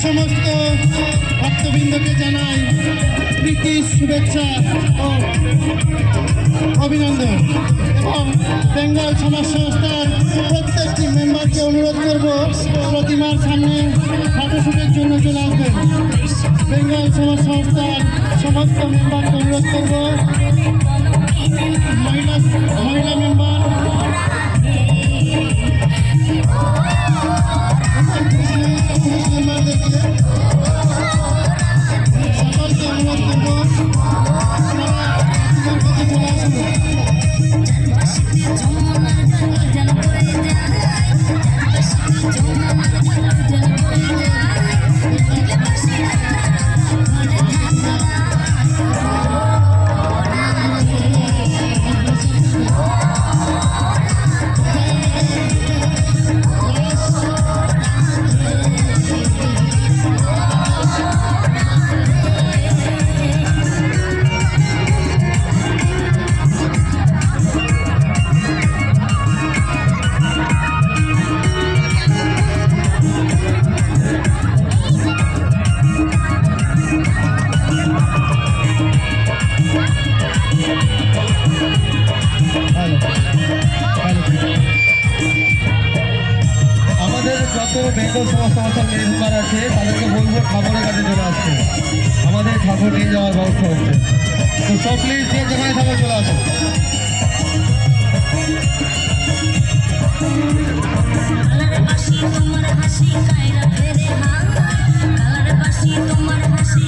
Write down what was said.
সমস্ত ভক্তবৃন্দকে জানাই প্রীতি শুভেচ্ছা ও অভিনন্দন এবং বেঙ্গল সমাজ সংস্থার প্রত্যেকটি মেম্বারকে অনুরোধ করব প্রতিমার সামনে ফটোশুটের জন্য চলে আসবেন। বেঙ্গল সমাজ সংস্থার সমস্ত মেম্বারকে অনুরোধ করব, মহিলা মেম্বার মেম্বারদেরকে সকলকে অনুরোধ করব চলে আসুন। আমাদের যত বেঙ্গল সমাজ সংস্থার মেম্বার আছে তাদেরকে বলবো ঠাকুরের কাছে চলে আসছে, আমাদের ঠাকুর নিয়ে যাওয়ার ব্যবস্থা হচ্ছে। তো সব প্লিজ যে যেখানে ঠাকুর চলে আসুন। তোমার হাসি কায়রা ফেরে হাত, কালার বাসি তোমার হাসি।